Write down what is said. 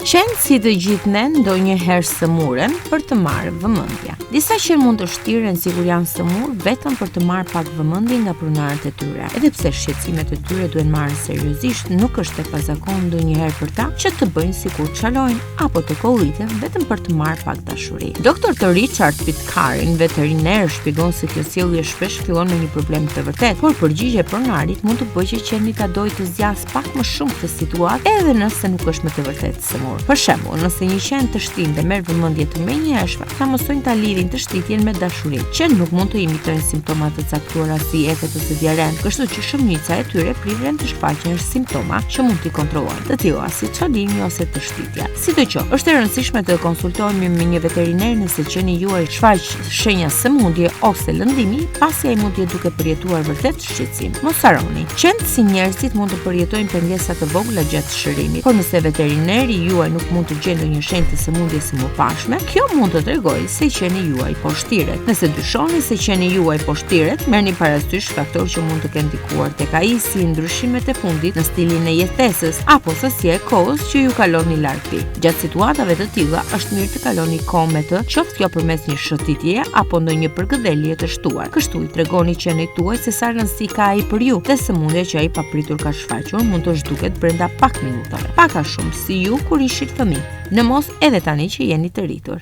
Qenë si të gjithë ne ndonjëherë sëmuren për të marrë vëmendje. Disa qenë mund të shtiren sikur janë sëmur vetëm për të marrë pak vëmendje nga pronarët e tyre. Edhe pse shqetësimet e tyre duhen marrë seriozisht, nuk është e pazakonshme ndonjëherë për ta që të bëjnë sikur çalojnë apo të kolliten vetëm për të marrë pak dashuri. Doktor Richard Pitcairn, veteriner, shpjegon se kjo sjellje shpesh fillon me një problem të vërtetë, por përgjigje pronarit mund të bëjë që qeni ta dojë të zgjas pak më shumë këtë situatë, edhe nëse nuk është me të vërtetë sëmur. Për shembull, nëse një qen të shtin dhe merr vëmendje të menjëhershme, ta mësojnë ta lidhin të shtitjen me dashuri. Qen nuk mund të imitojnë simptoma të caktuara si efet ose diaren, kështu që shëmnica e tyre prirën të shfaqen simptoma që mund t'i kontrollojnë, të tilla si çalimi ose të shtitja. Sidoqoftë, është e rëndësishme të konsultoheni me një veteriner nëse qeni juaj shfaq shenja sëmundje ose lëndimi, pasi ai mund të jetë duke përjetuar vërtet shqetësim. Mos harroni, qentë si njerëzit mund të përjetojnë pengesa të vogla gjatë shërimit, por nëse veterineri juaj nuk mund të gjejë ndonjë shenjë të sëmundjes së mëparshme, kjo mund të tregojë se qeni juaj po shtiret. Nëse dyshoni se qeni juaj po shtiret, merrni parasysh faktorë që mund të kenë ndikuar tek ai, si ndryshimet e fundit në stilin e jetesës apo sasia e kohës që ju kaloni larg tij. Gjatë situatave të tilla është mirë të kaloni kohë me të, qoftë kjo përmes një shëtitjeje apo ndonjë përgëdhelje të shtuar. Kështu i tregoni qenit tuaj se sa rëndësi ka ai për ju dhe sëmundja që ai papritur ka shfaqur mund të zhduket brenda pak minutave. Pak a shumë si ju kur ishit fëmijë, në mos edhe tani që jeni të rritur.